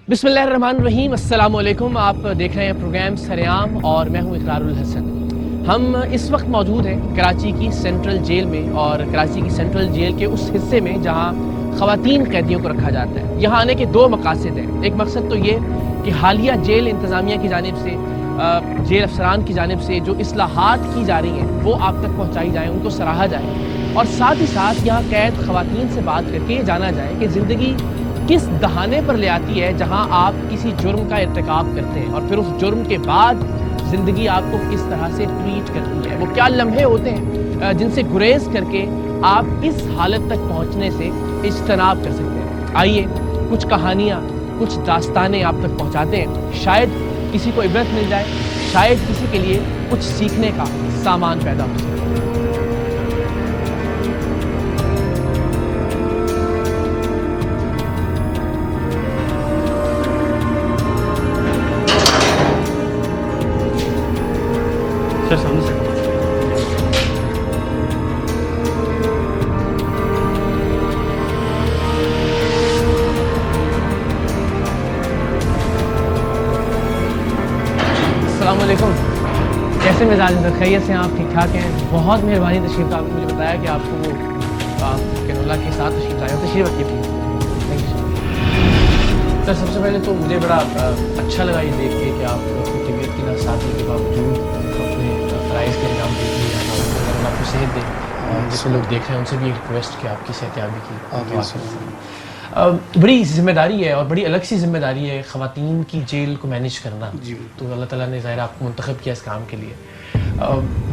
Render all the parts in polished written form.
बिस्मिल्लाहिर्रहमानिर्रहीम, अस्सलाम वालेकुम। आप देख रहे हैं प्रोग्राम सरेआम और मैं हूं इकरारुल हसन। हम इस वक्त मौजूद हैं कराची की सेंट्रल जेल में और कराची की सेंट्रल जेल के उस हिस्से में जहां ख़वातीन कैदियों को रखा जाता है। यहाँ आने के दो मकासद हैं। एक मकसद तो ये कि हालिया जेल इंतज़ामिया की जानिब से, जेल अफसरान की जानिब से जो इस्लाहात की जा रही हैं वो आप तक पहुँचाई जाएँ, उनको सराहा जाए और साथ ही साथ यहाँ कैद ख़वातीन से बात करके ये जाना जाए कि ज़िंदगी किस दहाने पर ले आती है जहां आप किसी जुर्म का इर्तिकाब करते हैं और फिर उस जुर्म के बाद ज़िंदगी आपको किस तरह से ट्रीट करती है। वो क्या लम्हे होते हैं जिनसे गुरेज करके आप इस हालत तक पहुंचने से इज्तनाब कर सकते हैं। आइए कुछ कहानियाँ, कुछ दास्तानें आप तक पहुंचाते हैं। शायद किसी को इबरत मिल जाए, शायद किसी के लिए कुछ सीखने का सामान पैदा हो सके। सर सामने से अस्सलाम वालेकुम। कैसे मिजाज हैं? खैरियत से आप ठीक ठाक हैं? बहुत मेहरबानी तशरीफ़ आपने मुझे बताया कि आपको वो कैनोला के साथ तशरीफ़ लाए हो। तशरीफ़ रखिए प्लीज़। Thank you sir. सबसे पहले तो मुझे बड़ा अच्छा लगा ये देख के कि आप अपनी तबीयत की नासाज़ी के बावजूद अपने फ़राइज़ के अंजाम देते हैं। आपको सेहत दें। जितने लोग देख रहे हैं उनसे भी एक रिक्वेस्ट कि आपकी सेहतयाबी की। बड़ी ज़िम्मेदारी है और बड़ी अलग सी ज़िम्मेदारी है ख़वातीन की जेल को मैनेज करना। तो अल्लाह ताला ने ज़ाहिर आपको मुंतखब किया इस काम के लिए।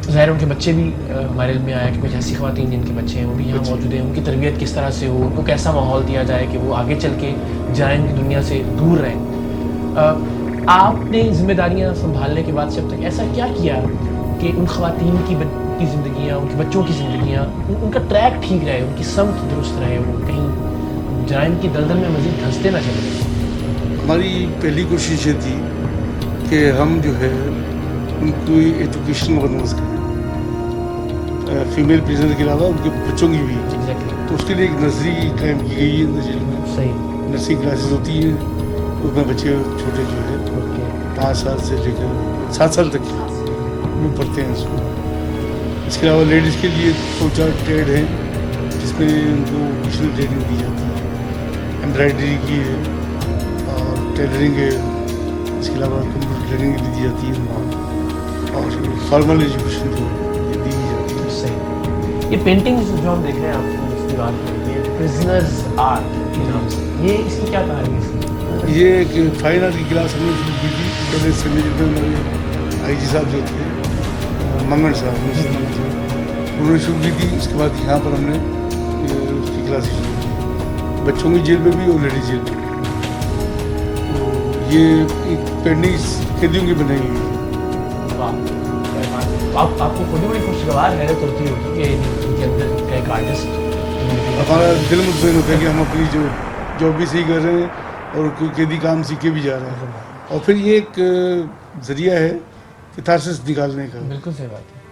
ज़ाहिर उनके बच्चे भी हमारे इल्म में आया कि कुछ ऐसी ख़वातीन जिनके बच्चे हैं वो भी यहाँ मौजूद हैं। उनकी तरबियत किस तरह से हो, उनको कैसा माहौल दिया जाए कि वो आगे चल के जराइम की दुनिया से दूर रहें। आपने ज़िम्मेदारियाँ संभालने के बाद से अब तक ऐसा क्या किया कि उन ख़वातीन की ज़िंदगियाँ, उनके बच्चों की ज़िंदगियाँ, उनका ट्रैक ठीक रहे, उनकी समत दुरुस्त रहे, वो कहीं जराइम की दलदल में मज़ीद धंसते ना चले? हमारी पहली कोशिश ये थी कि हम जो है उनको एजुकेशन बंदोबस्त करें, फीमेल प्रिजनर के अलावा उनके बच्चों की भी। तो उसके लिए एक नर्सरी कायम की गई है जेल में। सही नर्सरी क्लासेस होती हैं, उसमें बच्चे छोटे जो है 5 साल से लेकर 7 साल तक वो पढ़ते हैं उसको। इसके अलावा लेडीज़ के लिए 2-4 ट्रेड हैं जिसमें उनको वोकेशनल ट्रेनिंग दी जाती है। एम्ब्रॉयडरी की है और टेलरिंग है। इसके अलावा कंप्यूटर ट्रेनिंग दी जाती है और फॉर्मल एजुकेशन जो ये दी जाती है। सही। ये पेंटिंग्स जो हम देख रहे हैं आपको इसकी बात करें, ये प्रिजनर्स आर्ट के नाम से, ये इसकी क्या कहानी है? ये एक फाइन आर्ट की क्लास हमने शुरू की थी। पहले हमारे IG साहब जो थे मंगन साहब उन्होंने शुरू की थी। उसके बाद यहाँ पर हमने उसकी क्लासेस शुरू की, बच्चों की जेल में भी और लेडीज जेल में। तो ये एक पेंटिंग्स कैदियों की बनाई हुई है। आपको खुद ही बड़ी खुशगवार हैरत होती होगी कि इनके अंदर का एक आर्टिस्ट। हमारा दिल मुतमईन होता है कि हम अपनी जो जॉब भी सही कर रहे हैं और कोई कैदी काम सीख के भी जा रहे हैं। और फिर ये एक ज़रिया है कैथारसिस निकालने का। बिल्कुल सही बात है।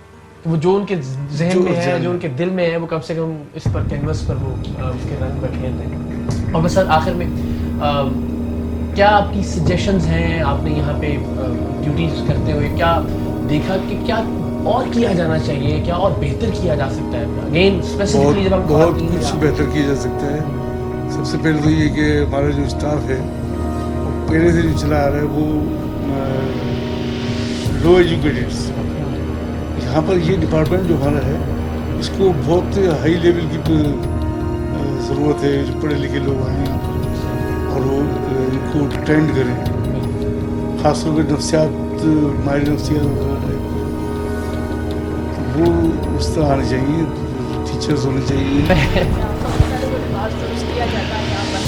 तो वो जो उनके जहन में है, जो उनके दिल में है, वो कम से कम इस पर कैनवस पर वो उसके रंग पर खेल दें। और बस आखिर में क्या आपकी सजेशंस हैं? आपने यहाँ पे ड्यूटीज करते हुए क्या देखा कि क्या और किया जाना चाहिए, क्या और बेहतर किया जा सकता है? अगेन स्पेसिफिकली जब हम बहुत कुछ बेहतर किया जा सकता है। सबसे पहले तो ये कि हमारा जो स्टाफ है पहले से जो चला आ रहा है वो लो एजुकेटेड्स। यहाँ पर ये डिपार्टमेंट जो हमारा है इसको बहुत हाई लेवल की ज़रूरत है। जो पढ़े लिखे लोग आए हैं और वो इनको ट्रेंड करें, ख़ासतौर पर नफ्सियात, माहिर नफ्सियात वगैरह है तो वो उस तरह आने चाहिए, टीचर्स होने चाहिए।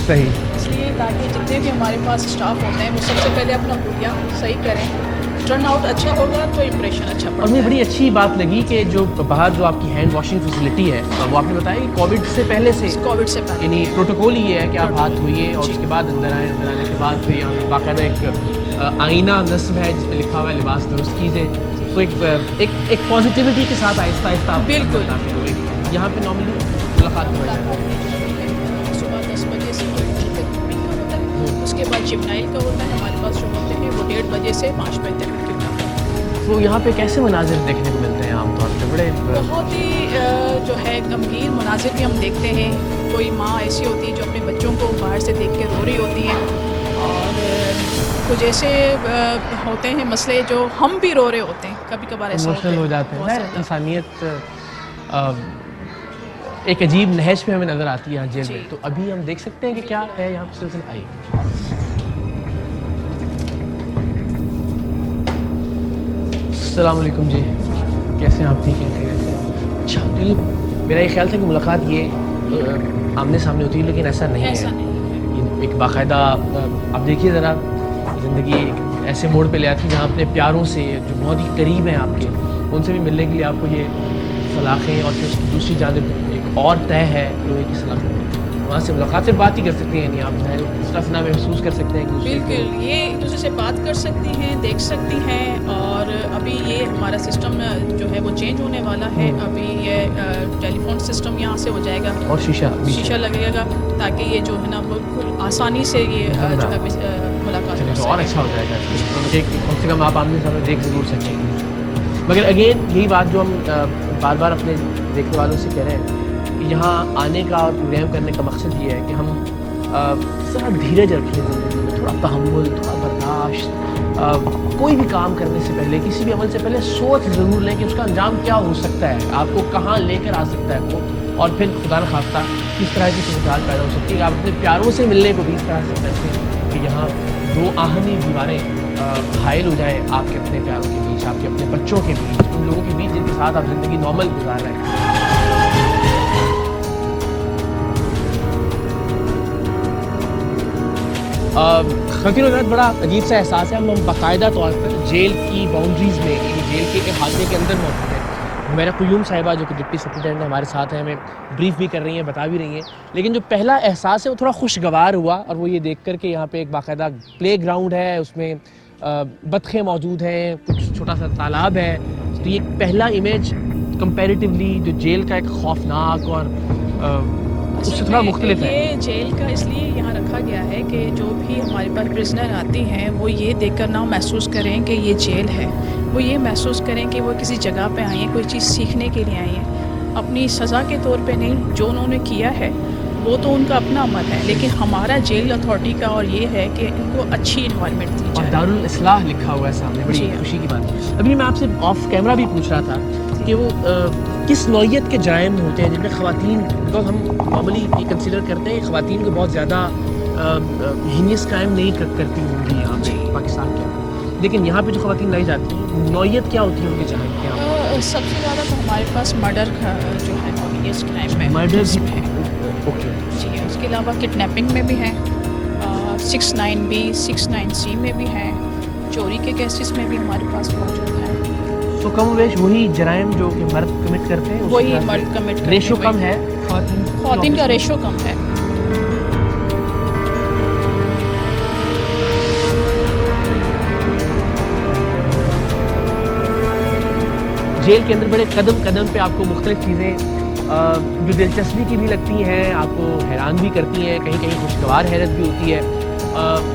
सही। इसलिए ताकि जितने भी हमारे पास स्टाफ होते हैं वो सबसे पहले अपना भूलिया सही करें, टर्न आउट अच्छा होगा तो इम्प्रेशन अच्छा पड़ेगा। और मुझे बड़ी अच्छी बात लगी कि जो बाहर जो आपकी हैंड वॉशिंग फैसिलिटी है वो आपने बताया कि कोविड से पहले से यानी प्रोटोकॉल ये है कि आप हाथ धोइए और उसके बाद अंदर आए। अंदर आने के बाद फिर यहाँ बाकायदा एक आईना नस्ब है जिस पर लिखा हुआ है लिबास दुरुस्त कीजिए। तो एक पॉजिटिविटी के साथ आहिस्ता आहिस्ता बिल्कुल यहाँ पे नॉर्मली मुलाकात हो जाती है। सुबह 10 बजे से उसके बाद शिवनाइल का होता है हमारे पास जो होते हैं वो 1:30 बजे से 5 बजे तक उनकी होता है। तो यहाँ पे कैसे मनाजिर देखने को मिलते हैं आमतौर पे? बड़े बहुत ही जो है गंभीर मनाजिर भी हम देखते हैं। कोई माँ ऐसी होती है जो अपने बच्चों को बाहर से देख के रो रही होती हैं, और कुछ ऐसे होते हैं मसले जो हम भी रो रहे होते हैं, कभी कभार ऐसा होता इमोशनल है। हो जाते बहुत हैं। ज़्यादा। इंसानियत एक अजीब नहज में हमें नज़र आती है यहाँ जेल जी। में। तो अभी हम देख सकते हैं कि क्या है यहाँ पे सिलसिला। आइए। अस्सलाम वालेकुम जी, कैसे हैं आप? ठीक हैं? खैरियत से? अच्छा, चलिए, मेरा ये ख्याल था कि मुलाकात ये आमने सामने होती है, लेकिन ऐसा नहीं ऐसा है। नहीं है। ये एक बाकायदा आप देखिए ज़रा, ज़िंदगी एक ऐसे मोड़ पे ले आती है जहाँ अपने प्यारों से जो बहुत ही करीब हैं आपके, उनसे भी मिलने के लिए आपको ये सलाखें, और फिर उसकी दूसरी जानिब एक और तय है लोहे की सलाखें, वहाँ से मुलाकात से बात ही कर सकते हैं, यानी आप इस तरह से ना महसूस कर सकते हैं एक दूसरे को। बिल्कुल, ये एक दूसरे से बात कर सकती हैं, देख सकती हैं। और अभी ये हमारा सिस्टम जो है वो चेंज होने वाला है। अभी ये टेलीफोन सिस्टम यहाँ से हो जाएगा, और शीशा शीशा लगेगा, ताकि ये जो है ना बिल्कुल आसानी से ये जो है मुलाकात चलिए, कर तो और सकें। अच्छा हो जाएगा। कम से कम आप आमने सामने देख ज़रूर सकेंगे। मगर अगेन यही बात जो हम बार बार अपने देखने वालों से कह रहे हैं कि यहाँ आने का और प्रोग्राम करने का मकसद ये है कि हम थोड़ा धीरज रखें ज़िंदगी में, थोड़ा तहम्मुल, थोड़ा बर्दाश्त। कोई भी काम करने से पहले, किसी भी अमल से पहले सोच ज़रूर लें कि उसका अंजाम क्या हो सकता है, आपको कहाँ लेकर आ सकता है वो, और फिर खुदा न खास्ता किस तरह की सूरत पैदा हो सकती है। आप अपने प्यारों से मिलने को भी इस तरह से करते कि यहाँ दो आहनी दीवारें हायल हो जाए आपके अपने प्यारों के बीच, आपके अपने बच्चों के बीच, उन लोगों के बीच जिनके साथ आप ज़िंदगी नॉर्मल गुजार रहे हैं। खतीन हज़रात, बड़ा अजीब सा एहसास है। हम बाकायदा तौर पर जेल की बाउंड्रीज़ में, यानी जेल के अहाते के अंदर मौजूद है। मेरा क़ुयूम साहिबा जो कि डिप्टी सुपरिटेंडेंट हमारे साथ हैं, हमें ब्रीफ भी कर रही हैं, बता भी रही हैं। लेकिन जो पहला एहसास है वो थोड़ा खुशगवार हुआ, और वो ये देख कर के यहाँ पे एक बाकायदा प्ले ग्राउंड है, उसमें बतखें मौजूद हैं, कुछ छोटा सा तालाब है। तो ये पहला इमेज कंपैरेटिवली जो जेल का एक खौफनाक और उससे थोड़ा मुख्तलिफ है। ये जेल का इसलिए यहाँ रखा गया है कि जो भी हमारे पास प्रिजनर आती हैं वो ये देखकर ना महसूस करें कि ये जेल है, वो ये महसूस करें कि वो किसी जगह पे आई हैं, कोई चीज़ सीखने के लिए आई हैं, अपनी सज़ा के तौर पे नहीं। जो उन्होंने किया है वो तो उनका अपना अमल है, लेकिन हमारा जेल अथॉरिटी का और ये है कि इनको अच्छी इन्वायरमेंट दी और जाए। दारुल इस्लाह लिखा हुआ है सामने, बड़ी जी हाँ। खुशी की बात है। अभी मैं आपसे ऑफ कैमरा भी पूछ रहा था कि वो किस नौइयत के जराइम होते हैं जिनमें ख़वातीन, बिकॉज हम नॉर्मली ये कंसिडर करते हैं कि ख़वातीन को बहुत ज़्यादा हीनियस क्राइम नहीं करती होंगी यहाँ पे पाकिस्तान के अंदर, लेकिन यहाँ पे जो ख़वातीन लाई जाती हैं, नौइयत क्या होती है उनके जराइम के यहाँ? सबसे ज़्यादा तो हमारे पास मर्डर का जो है हीनियस क्राइम है, मर्डर उसमें है। ओके। जी, उसके अलावा किडनैपिंग में भी हैं, 69B 69C में भी हैं, चोरी के केसेस में भी हमारे पास मौजूद हैं। तो कम वेश वही जराइम जो कि मर्द कमिट करते हैं, वही मर्द कमिट करते हैं। रेशो कम है ख़वातीन का रेशो कम है। जेल के अंदर बड़े कदम कदम पे आपको मुख्तलिफ चीज़ें जो दिलचस्पी की भी लगती हैं, आपको हैरान भी करती हैं, कहीं कहीं खुशगवार हैरत भी होती है।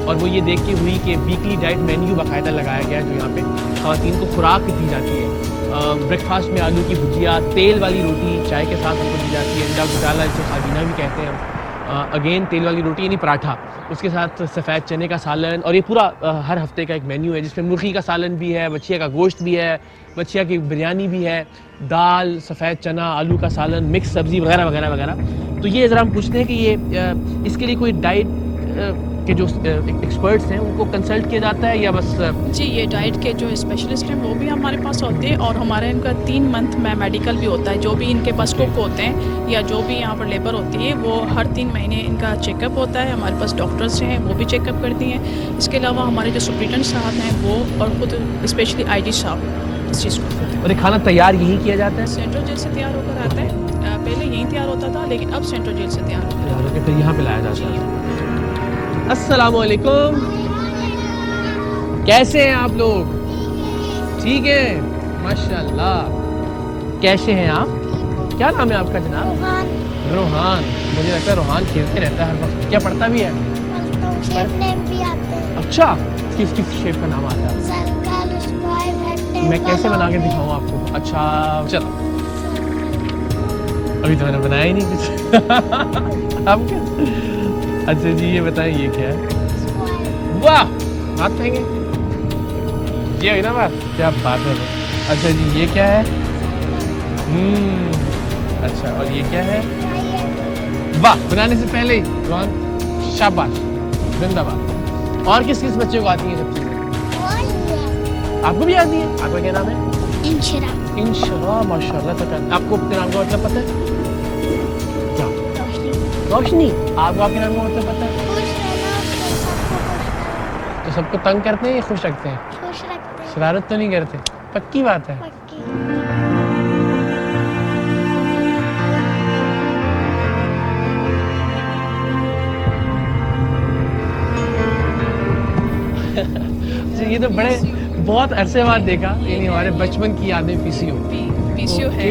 और वो ये देख के हुई कि वीकली डाइट मेन्यू बाकायदा लगाया गया है जो यहाँ पे ख़वातीन को खुराक दी जाती है। ब्रेकफास्ट में आलू की भुजिया, तेल वाली रोटी चाय के साथ उनको दी जाती है, अंडा घोटाला जिसे खाबीना भी कहते हैं हम। अगेन तेल वाली रोटी यानी पराठा, उसके साथ सफ़ेद चने का सालन, और ये पूरा हर हफ्ते का एक मेन्यू है जिसमें मुर्गी का सालन भी है, बछिया का गोश्त भी है, बछिया की बिरयानी भी है, दाल, सफ़ेद चना, आलू का सालन, मिक्स सब्ज़ी वगैरह वगैरह वगैरह। तो ये ज़रा हम पूछते हैं कि ये इसके लिए कोई डाइट के जो एक्सपर्ट्स हैं उनको कंसल्ट किया जाता है या बस? जी, ये डाइट के जो स्पेशलिस्ट हैं वो भी हमारे पास होते हैं, और हमारे इनका 3 मंथ में मेडिकल भी होता है। जो भी इनके पास कुक होते हैं या जो भी यहाँ पर लेबर होती है वो हर 3 महीने इनका चेकअप होता है। हमारे पास डॉक्टर्स हैं, वो भी चेकअप करती हैं। इसके अलावा हमारे जो सुपरिटेंडेंट साहब हैं वो, और ख़ुद स्पेशली IG साहब इस चीज़ को। और ये खाना तैयार यहीं किया जाता है? सेंट्रल जेल से तैयार होकर आता है। पहले यहीं तैयार होता था, लेकिन अब सेंट्रल जेल से तैयार होकर फिर यहाँ पे लाया जाता है। अस्सलामुअलैकुम, कैसे हैं आप लोग? ठीक है, माशाल्लाह। कैसे हैं आप? क्या नाम है आपका जनाब? रोहान। मुझे लगता है रोहान खेलते रहता है हर वक्त। क्या पढ़ता भी है? शेफ नेम भी आते अच्छा, किस किस शेप का नाम आता है? Circle, square, rectangle. मैं कैसे बना के दिखाऊँ आपको? अच्छा चलो, अभी तो मैंने बनाया ही नहीं कुछ। आप क्या? अच्छा जी, ये बताएं ये क्या है? स्क्वायर। वाह, हाथ फेंगे, ये हुई ना बात, क्या बात है। अच्छा जी, ये क्या है? अच्छा, और ये क्या है? वाह, बनाने से पहले ही शाबाश, जिंदाबाद। और किस किस बच्चे को आती है सब चीजें? आपको भी आती है? आपका क्या नाम है? इंशरा। इंशाल्लाह, माशाल्लाह तक। आपको अपने नाम का मतलब पता है? क्या? रोशनी। रोशनी। आपको आपके नाम का मतलब पता है? खुश रहना, सबको खुश रहना। तो सबको तंग करते हैं या खुश रखते हैं? खुश रखते हैं। शरारत तो नहीं करते? पक्की बात है। पक्की। ये तो बड़े बहुत अरसे बाद देखा, यानी हमारे बचपन की यादें पीसीओ। पीसीओ है।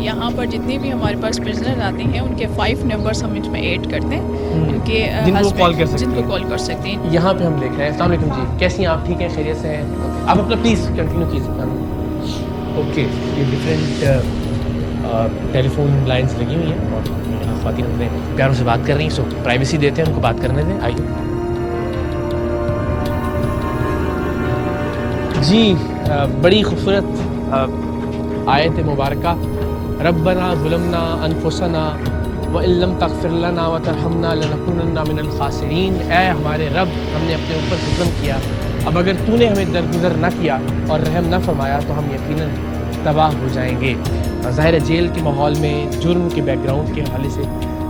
यहाँ पर जितने भी हमारे पास प्रिजनर आते हैं उनके 5 नंबर्स हम इसमें ऐड करते हैं। उनके जिनको husband- कॉल कर सकते हैं। जिनको कॉल कर सकते हैं। यहाँ पे हम देख रहे हैं। अस्सलाम वालेकुम जी, कैसी हैं आप? ठीक है, खैरियत से हैं? आप अपना प्लीज़ कंटिन्यू कीजिए। ओके, ये डिफरेंट टेलीफोन लाइंस लगी हुई हैं और यहाँ ख़वातीन अपने प्यारों से बात कर रही हैं, सो प्राइवेसी देते हैं उनको, बात करने दें। आइए जी, बड़ी खूबसूरत आयत मुबारका। रब्बना ज़ुलमना अनफुसना व इल्लम तग़फ़िर लना व तरहमना लनकुनन्ना मिनल ख़ासिरीन। ऐ हमारे रब, हमने अपने ऊपर जुल्म किया, अब अगर तूने हमें दरगुजर न किया और रहम न फरमाया तो हम यकीनन तबाह हो जाएंगे। ज़ाहिर जेल के माहौल में जुर्म के बैकग्राउंड के हवाले से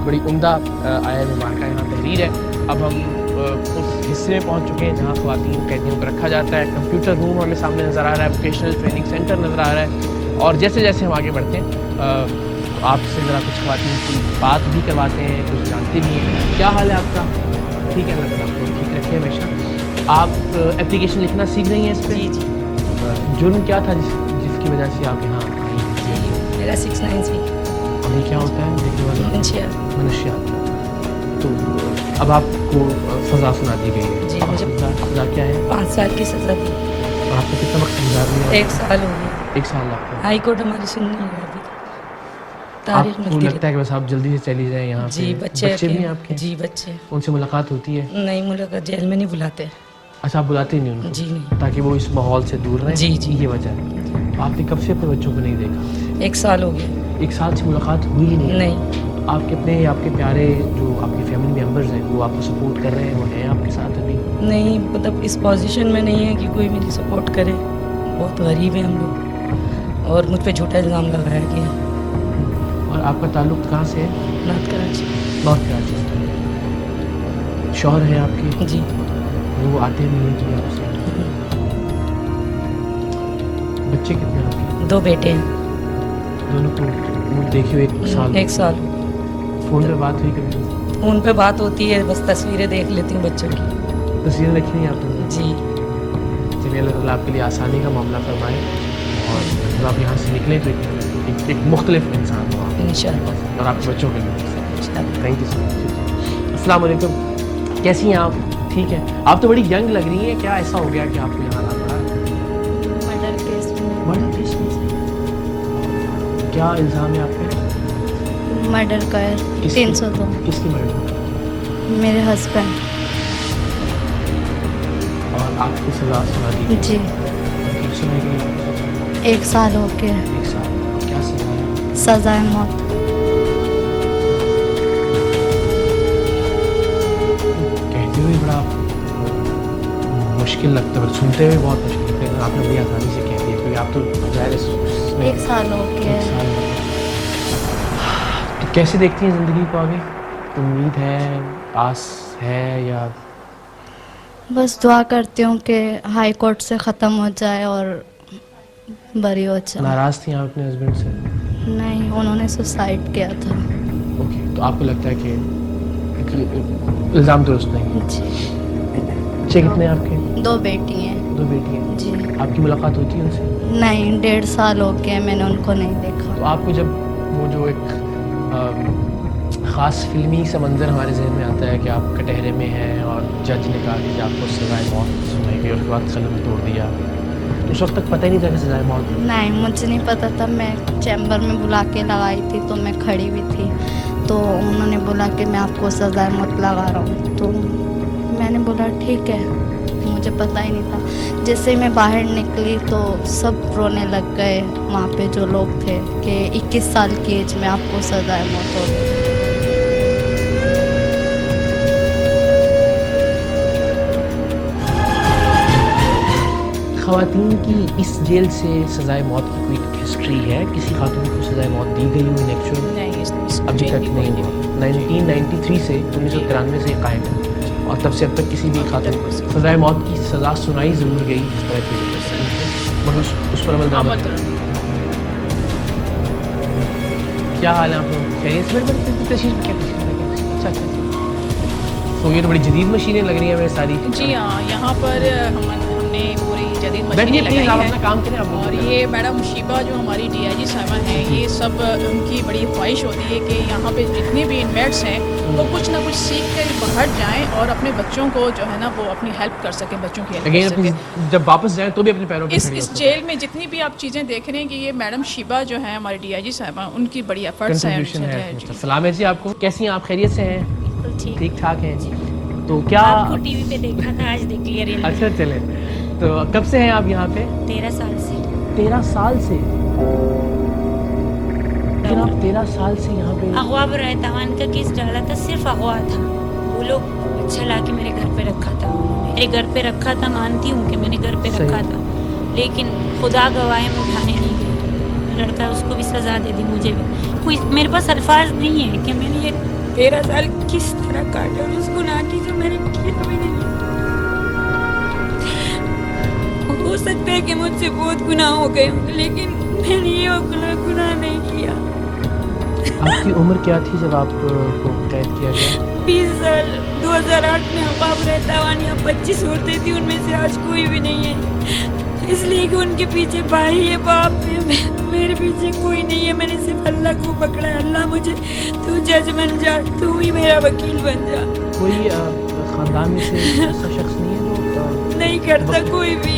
बड़ी उम्दा आयत मुबारका यहाँ तहरीर है। अब हम उस हिस्से में पहुँच चुके हैं जहाँ ख़वातीन कैदियों को रखा जाता है। कंप्यूटर रूम हमें सामने नज़र आ रहा है, वोकेशनल ट्रेनिंग सेंटर नज़र आ रहा है। और जैसे जैसे हम आगे बढ़ते हैं तो आपसे ज़रा कुछ ख़वातीन की बात भी करवाते हैं, कुछ जानते भी हैं। क्या हाल है आपका? ठीक है, अल्लाह ताला आपको ठीक रखे हमेशा। आप एप्लीकेशन लिखना सीख रही हैं इस पर? जी। जुर्म क्या था जिसकी वजह से आप यहाँ आई? मेरा 693 अभी क्या होता है देखने वाला? मनुष्य। तो अब आपको सज़ा सुना दी गई है। जी, अब मुझे सज़ा क्या है? 5 साल की सज़ा दी। और आपको कितना वक्त गुजार दिया? 1 साल हो गया। 1 साल आपको। हाई कोर्ट हमारी सुन नहीं रही थी। तारीख आपको मिलती लगता है कि बस आप जल्दी से चली जाएं यहाँ जी, पे? बच्चे भी हैं आपके? जी, बच्चे। उनसे मुलाकात होती है? नहीं, मुलाकात जेल में नहीं बुलाते। अच्छा, आप बुलाते ही नहीं उनको? जी नहीं। ताकि वो इस माहौल से दूर रहें? जी, जी। ये वजह है। आपने कब से अपने बच्चों को नहीं देखा? 1 साल हो गया। 1 साल से मुलाकात हुई ही नहीं? नहीं। आपके अपने आपके प्यारे जो आपके फैमिली मेम्बर्स हैं वो आपको सपोर्ट कर रहे हैं, वो हैं आपके साथ अभी? नहीं, मतलब इस पोजीशन में नहीं है कि कोई मेरी सपोर्ट करे। बहुत गरीब हैं हम लोग और मुझ पे झूठा इल्ज़ाम लगाया गया। और आपका ताल्लुक कहाँ से है? नॉर्थ कराची। नॉर्थ कराची से। शौहर हैं आपके? जी। वो आते हैं मिलने के लिए आपसे? बच्चे कितने हैं आपके? 2 बेटे हैं। दोनों को वो देखे हुए 1 साल? 1 साल। फ़ोन पे बात हुई कभी? फ़ोन पे बात होती है, बस तस्वीरें देख लेती हूँ बच्चों की। तस्वीरें रखी हैं आपने? जी। चलिए, अल्लाह ताला आपके लिए आसानी का मामला फरमाए और जब आप यहाँ से निकलें तो एक मुख्तलिफ इंसान हो आप इंशाल्लाह। और आपके बच्चों के लिए। इंशाल्लाह। Thank you so much. अस्सलाम वालेकुम, कैसी हैं आप? ठीक है। आप तो बड़ी यंग लग रही हैं, क्या ऐसा हो गया कि आपको यहाँ आना पड़ा? मर्डर केस में। मर्डर केस में? क्या इल्ज़ाम है आप पे? मर्डर का है। 302। किसकी मर्डर? मेरे हस्बैंड। और आपको सज़ा सुना दी? जी। कितनी सुनाई गई? 1 साल हो गया। 1 साल। क्या सज़ा है? सज़ाए मौत। कहते हुए बड़ा मुश्किल लगता है, सुनते हुए बहुत मुश्किल लगता है। आपने बड़ी आसानी से कह दिया क्योंकि आप तो ज़ाहिर है 1 साल हो गया। 1 साल। तो कैसे देखती हैं ज़िंदगी को आगे? उम्मीद है, आस है या? बस दुआ करती हूँ कि हाई कोर्ट से ख़त्म हो जाए और बरी हो जाए। नाराज़ थी आप अपने हस्बैंड से? नहीं, उन्होंने सुसाइड किया था। ओके, तो आपको लगता है कि इल्ज़ाम दुरुस्त नहीं है? जी। बच्चे कितने हैं आपके? 2 बेटी हैं। 2 बेटी हैं। जी। आपकी मुलाकात होती है उनसे? नहीं, 1.5 साल हो गया मैंने उनको नहीं देखा। तो आपको जब वो जो एक ख़ास फिल्मी सा मंज़र हमारे जहन में आता है कि आप कटहरे में हैं और जज ने कहा कि आपको सज़ाए मौत सुनाई गई और उसके बाद कलम तोड़ दिया। उस वक्त तक पता ही नहीं था कि सज़ाए मौत। नहीं, मुझे नहीं पता था। मैं चैम्बर में बुला के लगाई थी तो मैं खड़ी हुई थी, तो उन्होंने बोला कि मैं आपको सज़ाए मौत लगा रहा हूँ। तो मैंने बोला ठीक है, मुझे पता ही नहीं था। जैसे मैं बाहर निकली तो सब रोने लग गए वहाँ पे जो लोग थे कि 21 साल की एज में आपको सज़ाए मौत हो गई। ख़वातीन की इस जेल से सज़ाए मौत की कोई हिस्ट्री है? किसी खातून को सज़ाए मौत दी गई हो इन एक्चुअल? नहीं, इस अभी जेल तक में नहीं कोई हुआ। 1993 से 1993 से कायम है और तब से अब तक किसी भी खातून को सज़ाए मौत की सज़ा सुनाई ज़रूर गई इस तरह की, मगर उस पर अमल अमल क्या हाल है आप लोग? खैरियत से? बड़ी तशरीफ में क्या अच्छा अच्छा। तो ये तो बड़ी जदीद मशीनें लग रही हैं हमें सारी। जी हाँ, यहाँ पर हमने पूरी जदीद मशीनें बैठिए लगाई प्लीज़, आप हैं। अपना काम करें आप। और ये मैडम शिबा जो हमारी DIG साहिबा हैं, ये सब उनकी बड़ी ख्वाहिश होती है कि यहाँ पे जितने भी इनमेट्स हैं वो कुछ ना कुछ सीख कर बाहर जाएं और अपने बच्चों को जो है ना वो अपनी हेल्प कर सकें, बच्चों की हेल्प कर अगेन सकें। जब वापस जाएं तो भी अपने पैरों पे इस खड़ी इस हो सकें। जेल में जितनी भी आप चीज़ें देख रहे हैं कि ये मैडम शिबा जो है हमारी DIG साहिबा, उनकी बड़ी एफर्ट्स हैं। कंट्रीब्यूशन है। सलाम है जी आपको, कैसी हैं आप? खैरियत से हैं? बिल्कुल ठीक ठाक हैं। तो क्या आपको टीवी पे देखा था, आज देख लिया रियल में। अच्छा चले, तो कब से हैं आप यहाँ पे? 13 साल से। 13 साल से? लेकिन आप 13 साल से यहाँ पे? अगवा बरहतवान का केस डाला था, सिर्फ अगवा था। वो लोग अच्छा ला के मेरे घर पे रखा था, मेरे घर पे रखा था। मानती हूँ कि मैंने घर पे सही। रखा था, लेकिन खुदा गवाह में उठाने नहीं गई। लड़का उसको भी सजा दे दी, मुझे भी। कोई मेरे पास अल्फाज नहीं है कि मैंने ये 13 साल किस तरह काटे और उस गुनाह की जो मैंने किया भी नहीं। हो सकता है कि मुझसे बहुत गुनाह हो गए होंगे, लेकिन मैंने ये गुनाह नहीं किया। आपकी उम्र क्या थी जब आपको कैद किया गया? 20 साल। 2008 में अबाब रहतावान यहाँ 25 औरतें थी, उनमें से आज कोई भी नहीं है, इसलिए कि उनके पीछे भाई है, बाप है। मेरे पीछे कोई नहीं है, मैंने सिर्फ अल्लाह को पकड़ा है। अल्लाह मुझे, तू जज बन जा, तू ही मेरा वकील बन जा। कोई खानदान में से ऐसा शख्स नहीं है जो नहीं करता कोई भी।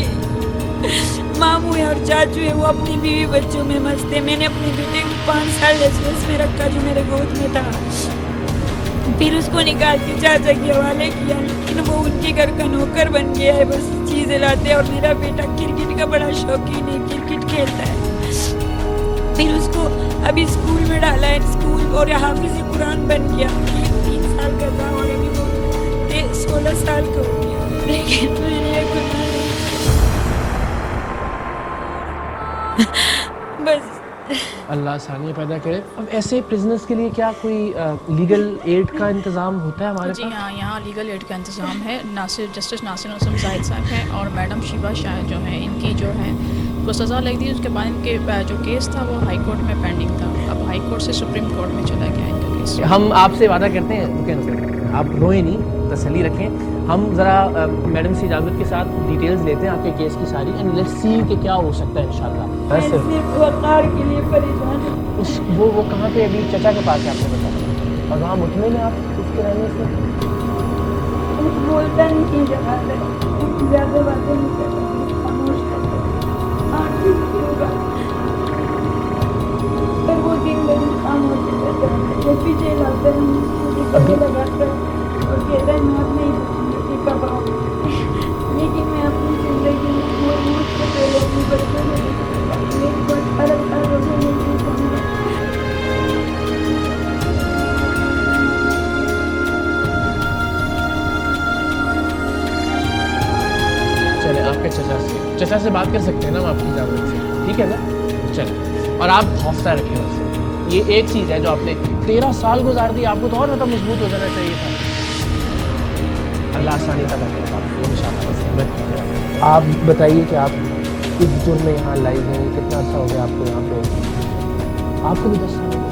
मामू है और चाचू है, वो अपनी बीवी बच्चों में मस्त है। मैंने अपने बेटे को 5 साल एसएस में रखा जो मेरे गोद में था, फिर उसको निकाल के चाचा के हवाले किया, लेकिन वो उनके घर का नौकर बन गया है, बस चीज़ें लाते हैं। और मेरा बेटा क्रिकेट का बड़ा शौकीन है, क्रिकेट खेलता है। फिर उसको अभी स्कूल में डाला है, स्कूल, और हाफिज़ कुरान बन गया। 3 साल का था और अभी वो 16 साल का हो गया, लेकिन मैंने ये गुनाह नहीं बस। अल्लाह आसानियाँ पैदा करे। अब ऐसे प्रिजनर्स के लिए क्या कोई लीगल एड का इंतज़ाम होता है हमारे जी पास? हाँ, यहाँ लीगल एड का इंतज़ाम है। जस्टिस नासिर नसम जाहिद साहब हैं और मैडम शिबा शाह जो हैं, इनकी जो है वो सज़ा लगी थी। उसके बाद इनके जो केस था वो हाई कोर्ट में पेंडिंग था। अब हाई कोर्ट से सुप्रीम कोर्ट में चला गया इनका केस। हम आपसे वादा करते हैं, रुकें, आप रोएं नहीं, तसल्ली रखें। हम ज़रा मैडम से इजाज़त के साथ डिटेल्स लेते हैं आपके केस की सारी, एंड लेट्स सी कि क्या हो सकता है इंशाल्लाह। मैं सिर्फ वक़ार के लिए परेशान हूँ। उस वो कहाँ पे? अभी चचा के पास है आपने बताया, और वहाँ मुतमिन है आप उसके रहने से? कुछ बोलता नहीं है, जगह पे कुछ ज़्यादा बातें नहीं करता, खामोश रहता है। हाँ ठीक होगा, पर वो दिन भर खामोश रहता है। जब भी जेल आता है मुझे गले लगाता है और कहता है मौत नहीं दूँगी कब आओ। लेकिन मैं अपनी ज़िंदगी में मुझसे पहले अपनी बच्चों को मेरी कोई अलग अलग नहीं समझा। चले आपके चचा से बात कर सकते हैं ना हम आपकी इजाज़त से, ठीक है ना? चले, और आप हौसला रखें बस। ये एक चीज़ है जो आपने 13 साल गुजार दी, आपको तो और ज़्यादा मजबूत हो जाना चाहिए था। अल्लाह आसानी का करेगा आपको इंशाल्लाह। आप बताइए कि आप इस जुर्म में यहाँ लाइव हैं, कितना अच्छा हो गया आपको यहाँ पे? आपको भी 10 साल हो गए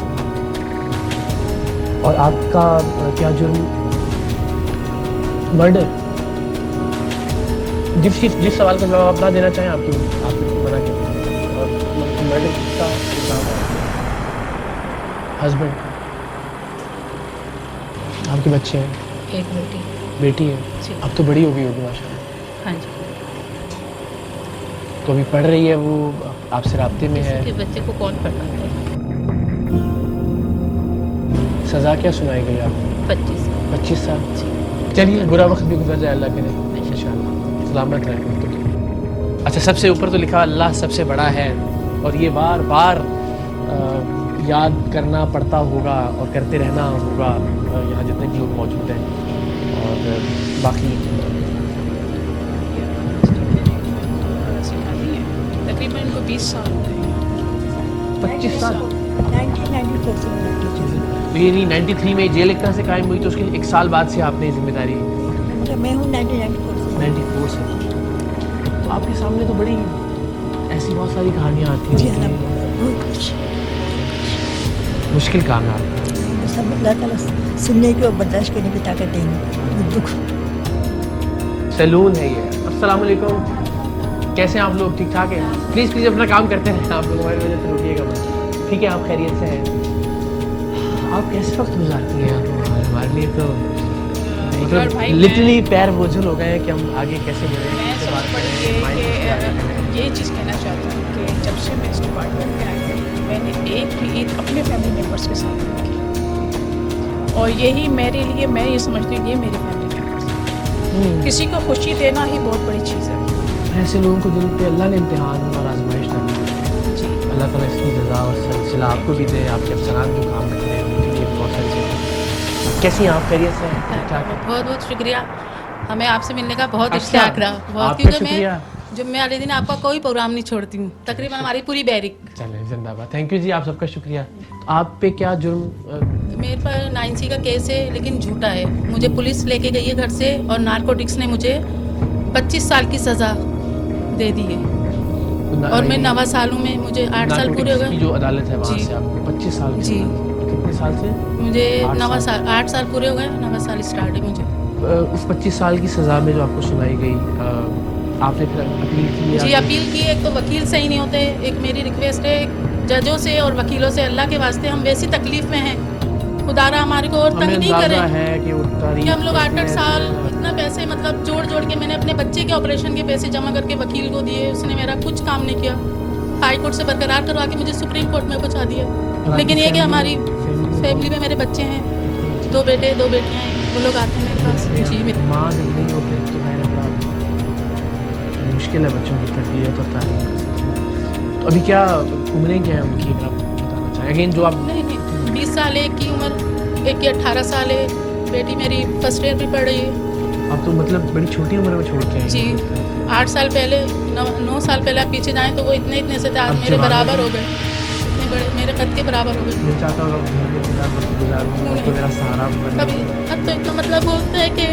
और आपका क्या जुर्म? मर्डर। जिस सवाल का जवाब आप ना देना चाहें आपकी मना के, और मर्डर का इल्ज़ाम है हस्बैंड। आपके बच्चे हैं? एक बेटी। बेटी है? जी। अब तो बड़ी हो गई होगी माशाल्लाह। हाँ जी। तो अभी पढ़ रही है वो, आपसे राब्ते में है? किसी के बच्चे को कौन पढ़ाता है? सज़ा क्या सुनाई गई आपको? 25 साल। चलिए, बुरा वक्त भी गुजर जाए, अल्लाह करे इंशाल्लाह सलामत रहे। अच्छा, सबसे ऊपर तो लिखा अल्लाह सबसे बड़ा है, और ये बार बार याद करना पड़ता होगा और करते रहना होगा यहाँ जितने भी लोग मौजूद हैं। और बाकी तकरीबन इनको 20 साल हो गए। 25 साल? 1994 से तो ये नहीं 93 में जेल एक तरह से कायम हुई, तो उसके एक साल बाद से आपने जिम्मेदारी? मतलब मैं हूँ 1994 से। तो आपके सामने तो बड़ी ऐसी बहुत सारी कहानियाँ आती जी हैं। हाँ, बहुत कुछ मुश्किल काम है आपका। सब अल्लाह ताला सुनने की और बर्दाश्त करने की ताकत देंगे। दुख सैलून है ये। अस्सलाम वालेकुम, कैसे हैं आप लोग? ठीक ठाक है? प्लीज़ प्लीज़ अपना काम करते रहें, आप लोग हमारी वजह से रुकिएगा मत। ठीक है, आप खैरियत से हैं? आप कैसे वक्त गुजारती हैं? हमारे लिए तो मतलब भाई, लिटरली पैर बोझल हो गए हैं कि हम आगे कैसे बढ़ें। मैं सोच पड़ी कि ये चीज़ कहना चाहती हूँ कि जब से मैं इस डिपार्टमेंट में आई हूँ, मैंने एक भी ईद अपने फैमिली मेम्बर्स के साथ नहीं की, और यही मेरे लिए, मैं ये समझती हूँ ये मेरे फैमिली मेम्बर्स हैं। किसी को खुशी देना ही बहुत बड़ी चीज़ है। ऐसे लोगों को जिन पे अल्लाह ने इम्तिहान और आजमाइश डाली है, अल्लाह ताला इसकी सज़ा और सिलसिला आपको भी दे, आपके अफसरान जो काम करते हैं उनके लिए बहुत सारी चीज़ें। कैसी हैं आप? खैरियत से हैं? ठीक ठाक है? बहुत बहुत शुक्रिया, हमें आपसे मिलने का बहुत अच्छा, इश्तियाक रहा बहुत, आपका क्योंकि शुक्रिया। मैं जुम्मे वाले दिन आपका कोई प्रोग्राम नहीं छोड़ती हूँ, तकरीबन हमारी पूरी बैरिक। चलें, जिंदाबाद। थैंक यू जी, आप सबका शुक्रिया। तो आप पे क्या जुर्म? मेरे पर 9C का केस है, लेकिन झूठा है। मुझे पुलिस लेके गई है घर से, और नारकोटिक्स ने मुझे 25 साल की सज़ा दे दी है, और मैं 9 सालों में मुझे 8 साल पूरे हो की गए। जो अदालत है वहाँ जी। से आपको 25 साल की जी। सज़ा। कितने साल से? मुझे 8 8 साल पूरे हो गए, 9 साल स्टार्ट है मुझे। उस 25 साल की सज़ा में जो आपको सुनाई गई, आपने फिर अपील की? जी, अपील की। एक तो वकील सही नहीं होते, एक मेरी रिक्वेस्ट है जजों से और वकीलों से, अल्लाह के वास्ते हम वैसी तकलीफ में हैं, खुदारा हमारे को और तंग नहीं करे है कि कि हम लोग 8-8 साल इतना पैसे मतलब जोड़ के मैंने अपने बच्चे के ऑपरेशन के पैसे जमा करके वकील को दिए, उसने मेरा कुछ काम नहीं किया। हाई कोर्ट से बरकरार करवा के मुझे सुप्रीम कोर्ट में पहुंचा दिया। लेकिन ये कि हमारी फैमिली में मेरे बच्चे हैं, 2 बेटे 2 बेटियां हैं, वो लोग आते हैं मेरे पास। जी, मेरे माँ जब नहीं होते तो है बड़ा मुश्किल है बच्चों की तरबियत और तालीम। तो अभी क्या उम्रें क्या है उनकी, अगर आप बताना चाहें? अगेन जो आप नहीं 20 साल है, एक की उम्र, एक की 18 साल है, बेटी मेरी फर्स्ट ईयर में पढ़ रही है। आप तो मतलब बड़ी छोटी उम्र में छोड़ के आए। जी, 8 साल पहले 9 साल पहले आप पीछे जाएं तो वो इतने से थे, आज अब मेरे जवान बराबर हो हो गए, इतने बड़े मेरे कद के बराबर हो गए। मैं चाहता हूँ घर में गुजारूँ तो मेरा सहारा बने। कभी अब तो इतना मतलब बोलते हैं कि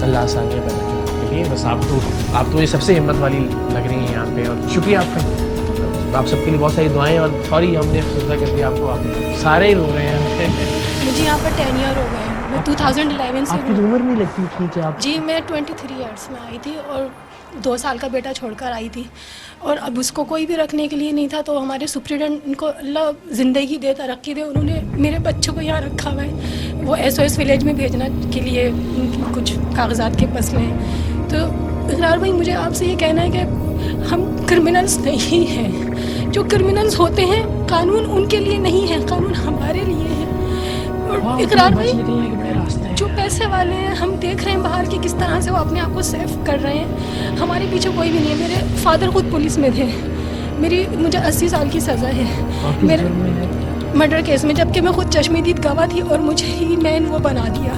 अल्लाह आसानियाँ पैदा करे आपके लिए। बस आप तो ये सबसे हिम्मत वाली लग रही हैं यहाँ पे, और शुक्रिया आपका। आप सबके लिए बहुत सारी दुआएं, और सॉरी हमने अफसोस कर दिया आपको, आप सारे ही रो रहे हैं। मुझे यहाँ पर 10 ईयर हो गए हैं, मैं 2011 से आपकी उम्र नहीं लगती इतनी कि आप? जी, मैं 23 ईयर्स में आई थी और 2 साल का बेटा छोड़कर आई थी, और अब उसको कोई भी रखने के लिए नहीं था। तो हमारे सुप्रीडेंट, उनको अल्लाह ज़िंदगी दे, तरक्की दे, उन्होंने मेरे बच्चों को यहाँ रखा हुआ है। वो SOS विलेज में भेजना के लिए कुछ कागजात के मसले हैं। तो इकरार भाई, मुझे आपसे ये कहना है कि हम क्रिमिनल्स नहीं हैं। जो क्रिमिनल्स होते हैं, कानून उनके लिए नहीं है, कानून हमारे लिए है। और इकरार भाई, जो पैसे वाले हैं, हम देख रहे हैं बाहर की किस तरह से वो अपने आप को सेफ कर रहे हैं। हमारे पीछे कोई भी नहीं है। मेरे फादर खुद पुलिस में थे, मुझे 80 साल की सज़ा है मेरे मर्डर केस में, जबकि मैं खुद चश्मदीद गवाह थी, और मुझे ही मैन वो बना दिया।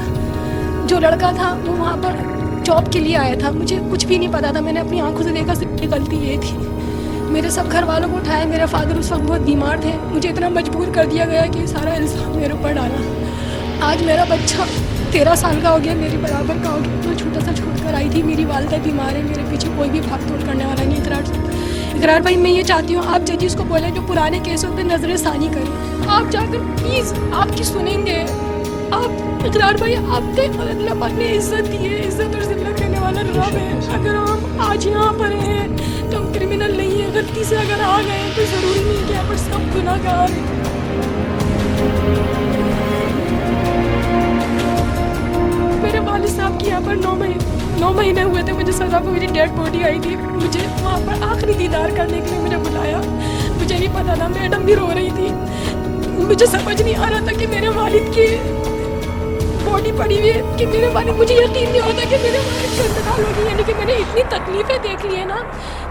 जो लड़का था वो वहाँ पर जॉब के लिए आया था, मुझे कुछ भी नहीं पता था, मैंने अपनी आंखों से देखा, सिर्फ गलती ये थी। मेरे सब घर वालों को उठाया, मेरे फादर उस वक्त बहुत बीमार थे, मुझे इतना मजबूर कर दिया गया कि सारा इल्ज़ाम मेरे ऊपर डाला। आज मेरा बच्चा 13 साल का हो गया, मेरी बराबर का हो गया, तो छोटा सा छोड़ कर आई थी। मेरी वालिदा बीमार है, मेरे पीछे कोई भी भाग तोड़ करने वाला नहीं। इकरार भाई, मैं ये चाहती हूँ आप जजेस को बोलें जो पुराने केसों पे नजर सानी करें। आप जाकर प्लीज़, आपकी सुनेंगे। आप इकरार भाई, आपके अल्लाह पाक ने इज्जत दी है, इज्जत और जिल्लत देने वाला रब है। अगर हम आज यहाँ पर हैं हम क्रिमिनल नहीं है, गलती से अगर आ गए तो ज़रूरी नहीं कि यहाँ पर सब गुनाहगार हैं। मेरे वालिद साहब की यहाँ पर 9 महीने हुए थे मुझे सज़ा को, मेरी डेड बॉडी आई थी, मुझे वहाँ पर आखिरी दीदार करने के लिए मुझे बुलाया। मुझे नहीं पता था, मैडम भी रो रही थी। मुझे समझ नहीं आ रहा था कि मेरे वालिद की बॉडी पड़ी हुई है, कि मेरे वालिद, मुझे यकीन नहीं होता कि मेरे वालिद की इंतकाल हो गई। यानी कि मैंने इतनी तकलीफ़ें देख ली है ना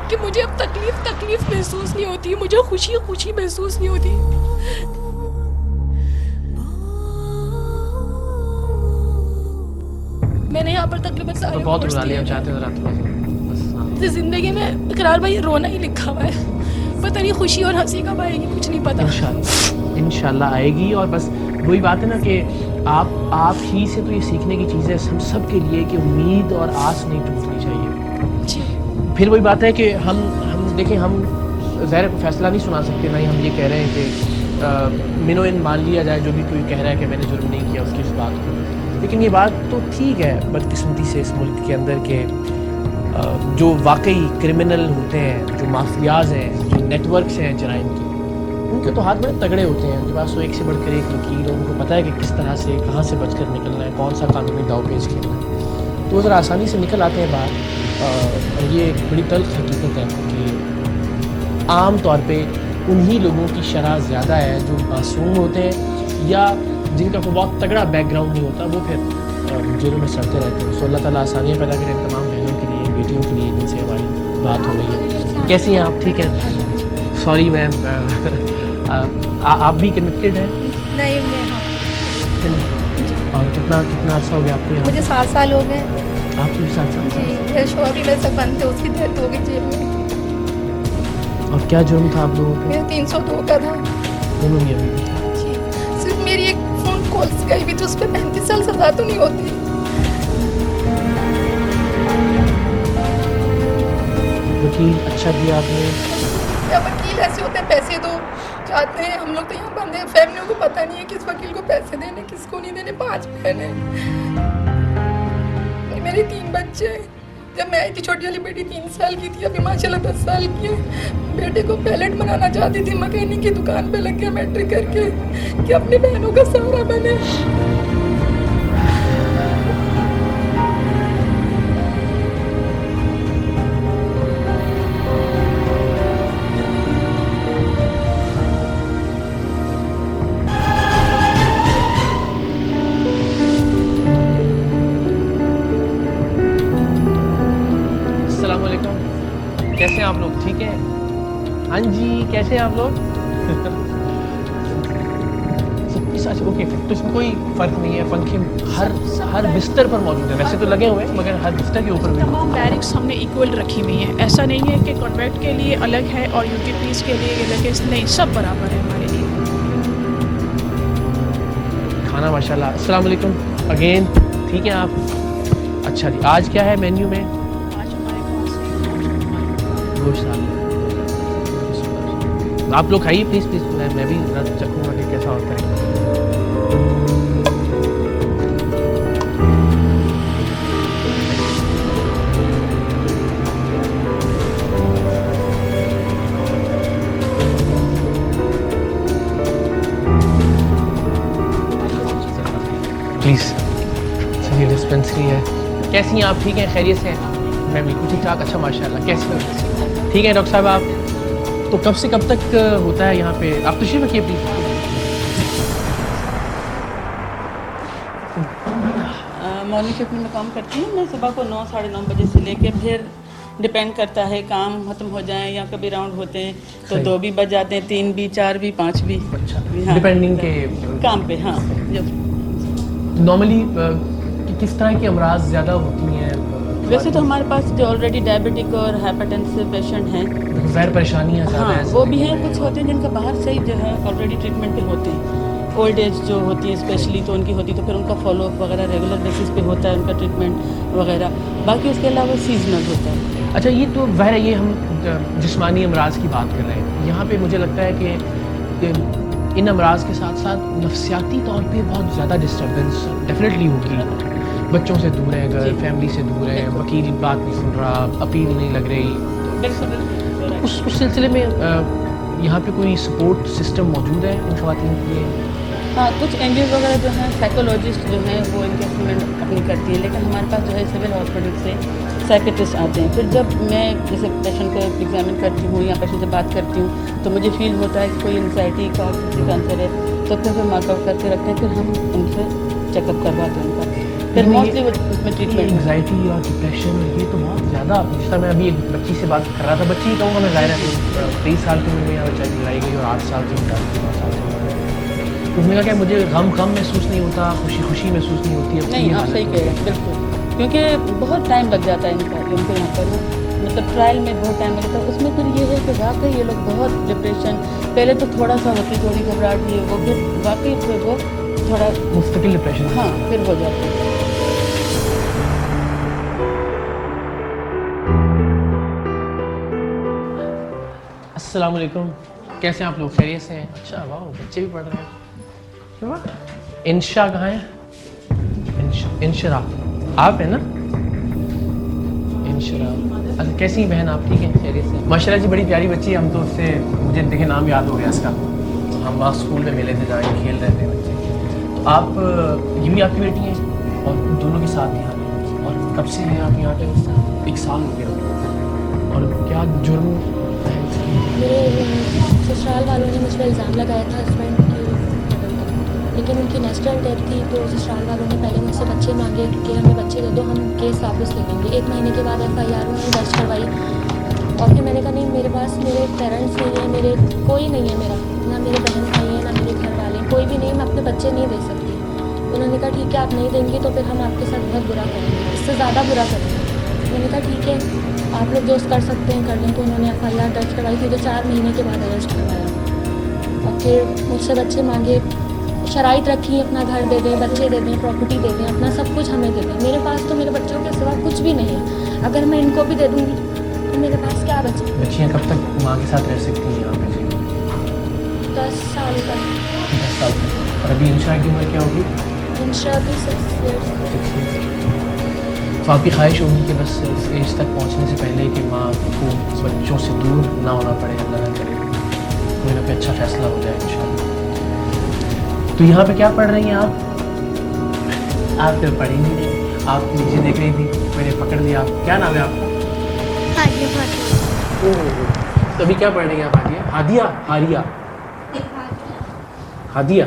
कि मुझे अब तकलीफ़ महसूस नहीं होती, मुझे खुशी महसूस नहीं होती। मैंने यहाँ पर तकरीबन सारे बहुत कोर्स रुला दिए लिया, हैं। चाहते हो रात इस ज़िंदगी में इकरार भाई रोना ही लिखा हुआ है, पता नहीं खुशी और हंसी कब आएगी कुछ नहीं पता। इंशाल्लाह आएगी। और बस वही बात है ना कि आप ही से तो ये सीखने की चीज़ है हम सब के लिए कि उम्मीद और आस नहीं टूटनी चाहिए। जी। फिर वही बात है कि हम देखें, हम ज़ाहिर को फैसला नहीं सुना सकते, ना ही हम ये कह रहे हैं कि मिनो इन मान लिया जाए जो भी कोई कह रहा है कि मैंने जुर्म नहीं किया उसकी इस बात को। लेकिन ये बात तो ठीक है बदकिस्मती से इस मुल्क के अंदर के जो वाकई क्रिमिनल होते हैं, जो माफियाज हैं, जो नेटवर्क्स हैं जराइम के, उनके तो हाथ बड़े तगड़े होते हैं। उनके पास तो एक से बढ़कर एक वकील है, उनको पता है कि किस तरह से कहाँ से बचकर निकलना है, कौन सा कानूनी दाव पेच खेलना है, तो वो ज़रा आसानी से निकल आते हैं बाहर। और ये एक बड़ी तल्ख हकीकत है कि आम तौर पर उन्हीं लोगों की शरह ज़्यादा है जो मासूम होते हैं या जिनका कोई बहुत तगड़ा बैकग्राउंड नहीं होता, वो फिर जेलों में सड़ते रहते हैं। सो अल्लाह ताला आसानियाँ पैदा करें तमाम बहनों के लिए, बेटियों के लिए जिनसे हमारी बात हो रही है। कैसी हैं आप? ठीक है, सॉरी मैम। आप भी कनेक्टेड हैं? नहीं, मैं और कितना अर्सा हो गया आपको यहाँ? मुझे 7 साल हो गए। आपको भी 7 साल? जी, मेरे शौहर भी मेरे से बंद थे, उसकी डेथ हो गई जेल में। और क्या जुर्म था आप लोगों का? मेरा 302 का था। दोनों ही अभी? जी, सिर्फ मेरी एक फ़ोन कॉल से गई भी तो उस पर 35 साल सज़ा तो नहीं होती। वकील अच्छा किया आपने? या वकील ऐसे होते हैं, पैसे दो चाहते हैं, हम लोग तो यहाँ बंद हैं, फैमिलियों को पता नहीं है किस वकील को पैसे देने किसको नहीं देने। 5 बहन हैं, मेरे 3 बच्चे हैं। जब मैं आई थी छोटी वाली बेटी 3 साल की थी, अभी माशाल्लाह 10 साल की है। बेटे को पैलेट बनाना चाहती थी, मैकेनिक की दुकान पे लग गया मैट्रिक करके कि अपनी बहनों का सहारा बने। कैसे हैं आप लोग? ठीक है? हाँ जी, कैसे हैं आप लोग? ओके, तो इसमें कोई फ़र्क नहीं है, पंखे हर बिस्तर पर मौजूद है। वैसे तो लगे हुए हैं मगर हर बिस्तर के ऊपर भी तमाम बैरिक्स हमने इक्वल रखी हुई हैं। ऐसा नहीं है कि कॉन्वेंट के लिए अलग है और यूटीपीज़ के लिए अलग है, नहीं, सब बराबर है हमारे लिए। खाना माशाल्लाह। अस्सलाम वालेकुम अगेन, ठीक है आप? अच्छा जी, आज क्या है मेन्यू में? आप लोग खाइए प्लीज़ प्लीज़, मैं भी चखूँगा कि कैसा होता है। प्लीज़, ये डिस्पेंसरी है। कैसी हैं आप? ठीक हैं, खैरियत से हैं? मैं बिल्कुल ठीक ठाक। अच्छा माशाल्लाह, कैसे हो? ठीक है डॉक्टर साहब। आप तो कब से कब तक होता है यहाँ पे? आप तशरीफ़ रखिए प्लीज़। मॉर्निंग शिफ्ट में काम करती हूँ मैं, सुबह को 9 साढ़े 9 बजे से लेके फिर डिपेंड करता है काम ख़त्म हो जाए या कभी राउंड होते हैं तो 2 भी बज जाते हैं, 3 भी, 4 भी, 5 भी। अच्छा, हाँ, डिपेंडिंग के काम पे। हाँ, जब नॉर्मली किस तरह की अमराज ज़्यादा होती हैं? वैसे तो हमारे पास जो ऑलरेडी डायबिटिक और हाइपरटेंसिव पेशेंट हैं, ज़ाहिर परेशानियाँ ज़्यादा हैं। वो भी हैं, कुछ होते हैं जिनका बाहर से ही जो है ऑलरेडी ट्रीटमेंट पे होते हैं। ओल्ड एज जो होती है स्पेशली तो उनकी होती, तो फिर उनका फॉलोअप वगैरह रेगुलर बेसिस पे होता है, उनका ट्रीटमेंट वगैरह। बाकी उसके अलावा सीजनल होता है। अच्छा, ये तो ज़ाहिर है, ये हम जिस्मानी अमराज की बात कर रहे हैं। यहाँ पे मुझे लगता है कि इन अमराज के साथ साथ नफसियाती तौर पे बहुत ज़्यादा डिस्टर्बेंस डेफिनेटली होगी। बच्चों से दूर है, घर फैमिली से दूर है, वकील बात नहीं सुन रहा, अपील नहीं लग रही, तो बिल्कुल उस सिलसिले में यहाँ पे कोई सपोर्ट सिस्टम मौजूद है इन ख़वातीन के लिए? हाँ, कुछ NGO वगैरह जो हैं साइकोलॉजिस्ट जो हैं वो इनके असेसमेंट अपनी करती है, लेकिन हमारे पास जो है सिविल हॉस्पिटल से साइकेट्रिस्ट आते हैं। फिर जब मैं जैसे पेशेंट को एग्जामिन करती हूँ या पेशेंट से बात करती हूँ तो मुझे फील होता है कि कोई एंग्जाइटी का किसी का आंसर है, तो फिर मार्कआउट करके रखते हैं, फिर हम उनसे चेकअप करवाते हैं उनका। फिर मोस्टली उसमें ट्रीटमेंट एंग्जाइटी और डिप्रेशन ये तो बहुत ज़्यादा। जिस तरह मैं अभी एक बच्ची से बात कर रहा था, बच्ची ही कहूँगा मैं, ज़ाहिर है 23 साल की उम्र में यहाँ बच्चा लाई गई और 8 साल से 9 साल से उसने कहा कि मुझे गम महसूस नहीं होता, खुशी महसूस नहीं होती। नहीं, आप सही कह रहे हैं, बिल्कुल, क्योंकि बहुत टाइम लग जाता है इनको यहाँ पर, मतलब ट्रायल में बहुत टाइम लगता है। उसमें फिर ये है कि वाकई ये लोग बहुत डिप्रेशन, पहले तो थोड़ा सा होती, थोड़ी घबराहट ये वो, फिर वाकई फिर वो थोड़ा मुस्तकिल डिप्रेशन, हाँ, फिर हो जाती है। अस्सलाम वालेकुम, कैसे हैं आप लोग? खैरियत से हैं? अच्छा, वाह, बच्चे भी पढ़ रहे हैं। इंशा कहाँ है? इंशरा आप है ना? इंशरा, अच्छा कैसी हैं बहन आप? ठीक है, खैरियत से? माशाल्लाह जी, बड़ी प्यारी बच्ची है। हम तो उससे, मुझे देखे नाम याद हो गया इसका, हम वहाँ स्कूल में मिले थे जहाँ खेल रहे थे बच्चे। तो आप, ये भी आपकी बेटी हैं और दोनों के साथ यहाँ पे? और कब से हैं आप यहाँ पे? 1 साल हो गया। और क्या जुर्म है? मेरे ससुराल वालों ने मुझ पर इल्ज़ाम लगाया था हस्बैंड की, लेकिन उनकी नेचुरल डेथ थी, तो ससुराल वालों ने पहले मुझसे बच्चे मांगे कि हमें बच्चे दे दो, हम केस वापस ले लेंगे। 1 महीने के बाद FIR उन्होंने दर्ज करवाई और फिर मैंने कहा नहीं, मेरे पास मेरे पेरेंट्स नहीं है, मेरे कोई नहीं है, मेरा ना मेरे बहन भाई हैं, ना मेरे घर वाले, कोई भी नहीं, मैं अपने बच्चे नहीं दे सकती। उन्होंने कहा ठीक है, आप नहीं देंगी तो फिर हम आपके साथ बहुत बुरा करेंगे, इससे ज़्यादा बुरा करेंगे। मैंने कहा ठीक है, आप लोग जो कर सकते हैं कर लें। तो उन्होंने FIR दर्ज करवाई थी, तो 4 महीने के बाद अरेस्ट करवाया और फिर मुझसे बच्चे मांगे, शराइत रखी, अपना घर दे दें, बच्चे दे दें, प्रॉपर्टी दे दें, अपना सब कुछ हमें दे दें। मेरे पास तो मेरे बच्चों के सिवा कुछ भी नहीं है, अगर मैं इनको भी दे दूँगी तो मेरे पास क्या बचे? बच्चियाँ कब तक माँ के साथ रह सकती हैं यहाँ पे? 10 साल तक। 10 साल तक। और अभी इंशा की उम्र क्या होगी? इंशा भी 6 years। तो आपकी ख्वाहिश होगी कि बस इस एज तक पहुँचने से पहले कि माँ को बच्चों से दूर ना होना पड़े, अल्लाह ना करे, कोई ना कोई अच्छा फैसला हो जाए इंशाल्लाह। तो यहाँ पे क्या पढ़ रही हैं आप? आप तो पढ़ी नहीं, आप नीचे देख रही थी, मैंने पकड़ लिया। आप, क्या नाम है आपका? तो अभी क्या पढ़ रही हैं आप? हादिया? हादिया?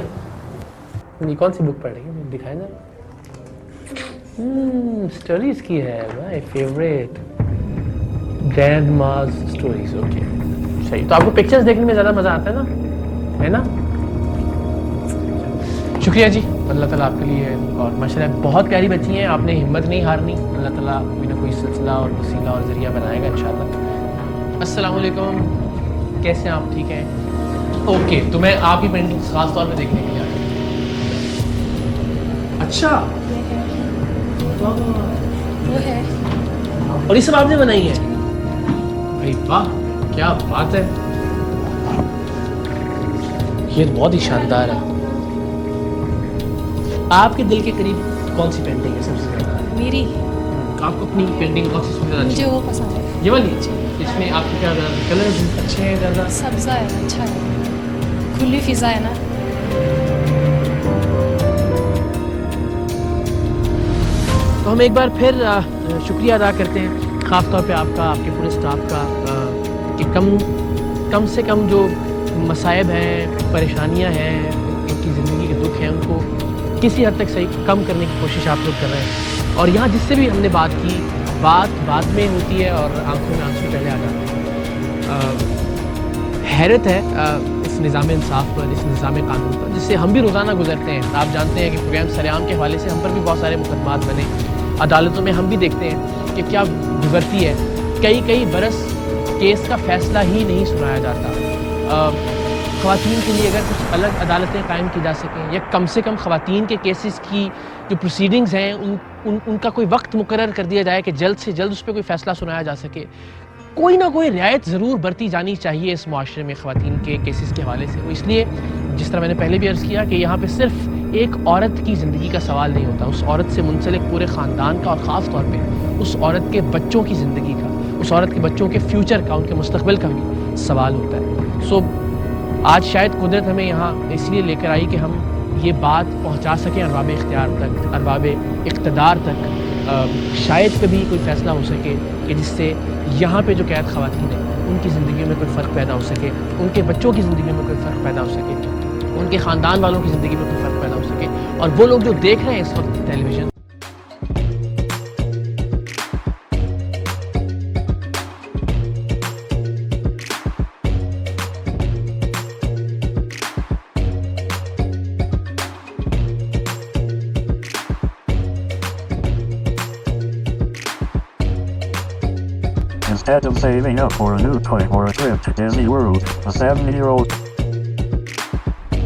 ये कौन सी बुक पढ़ रही है? दिखाए ना। स्टोरीज की है, माय फेवरेट, ग्रैंड माज स्टोरीज। ओके, सही। तो आपको पिक्चर्स देखने में ज़्यादा मज़ा आता है ना? शुक्रिया जी, अल्लाह ताला आपके लिए, और माशाल्लाह बहुत प्यारी बच्ची हैं, आपने हिम्मत नहीं हारनी, अल्लाह ताला कोई ना कोई सिलसिला और वसीला और ज़रिया बनाएगा इंशाल्लाह। अस्सलाम वालेकुम, कैसे हैं आप? ठीक हैं? ओके, तो मैं आपकी पेंटिंग्स ख़ास तौर पे देखने के लिए आया। अच्छा, वो है, और ये सब आपने बनाई है? भाई वाह, क्या बात है, ये बहुत ही शानदार है। आपके दिल के करीब कौन सी पेंटिंग है सबसे ज़्यादा? मेरी, आपको अपनी पेंटिंग कौन सी सबसे ज़्यादा? मुझे वो पसंद है। ये वाली? इसमें आपको क्या कलर अच्छे हैं ज़्यादा? सब्ज़ा है, अच्छा है, खुली फिज़ा है ना। तो हम एक बार फिर शुक्रिया अदा करते हैं ख़ास तौर पे आपका, आपके पूरे स्टाफ का, कि कम से कम जो मसाइब हैं, परेशानियां हैं, उनकी ज़िंदगी के दुख हैं, उनको किसी हद तक सही कम करने की कोशिश आप लोग कर रहे हैं। और यहाँ जिससे भी हमने बात की, बात बाद में होती है और आंखों में आंसू पहले आ जाते हैं। हैरत है इस निज़ाम इंसाफ पर, इस निज़ाम कानून पर, जिससे हम भी रोज़ाना गुजरते हैं। आप जानते हैं कि प्रोग्राम सरेआम के हवाले से हम पर भी बहुत सारे मुकदमात बने, अदालतों में हम भी देखते हैं कि क्या गुजरती है, कई बरस केस का फ़ैसला ही नहीं सुनाया जाता। ख़वातीन के लिए अगर कुछ अलग अदालतें कायम की जा सकें, या कम से कम ख़वातीन के केसेस की जो प्रोसीडिंग्स हैं उनका कोई वक्त मुकर्रर कर दिया जाए कि जल्द से जल्द उस पर कोई फ़ैसला सुनाया जा सके। कोई ना कोई रियायत ज़रूर बरती जानी चाहिए इस मुआशरे में ख़वातीन के केसेस के हवाले से। वो इसलिए, जिस तरह मैंने पहले भी अर्ज़ किया, कि यहाँ पे सिर्फ एक औरत की ज़िंदगी का सवाल नहीं होता, उस औरत से मुंसलिक पूरे ख़ानदान का, और ख़ास तौर पे उस औरत के बच्चों की ज़िंदगी का, उस औरत के बच्चों के फ्यूचर का, उनके मुस्तकबिल का भी सवाल होता है। सो आज शायद कुदरत हमें यहाँ इसलिए लेकर आई कि हम ये बात पहुँचा सकें अरबाब इख्तियार तक, अरबाब इक़्तिदार तक। शायद कभी कोई फ़ैसला हो सके कि जिससे यहाँ पे जो कैद ख़वातीन हैं उनकी ज़िंदगी में कोई फ़र्क पैदा हो सके, उनके बच्चों की ज़िंदगी में कोई फ़र्क पैदा हो सके, उनके ख़ानदान वालों की ज़िंदगी में कोई फ़र्क पैदा हो सके। और वो लोग जो देख रहे हैं इस वक्त television, Instead of saving up for a new toy or a trip to Disney World, a 7-year-old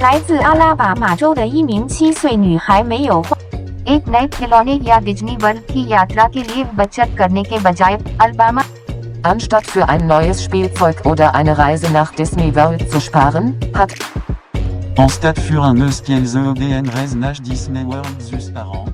来自阿拉巴马州的一名7岁女孩没有花 एक नए खिलौने या डिज्नी वर्ल्ड की यात्रा के लिए बचत करने के बजाय Alabama Anstatt für ein neues Spielzeug oder eine Reise nach Disney World zu sparen, hat Anstatt für un neues Spielzeug oder eine Reise nach Disney World zu sparen,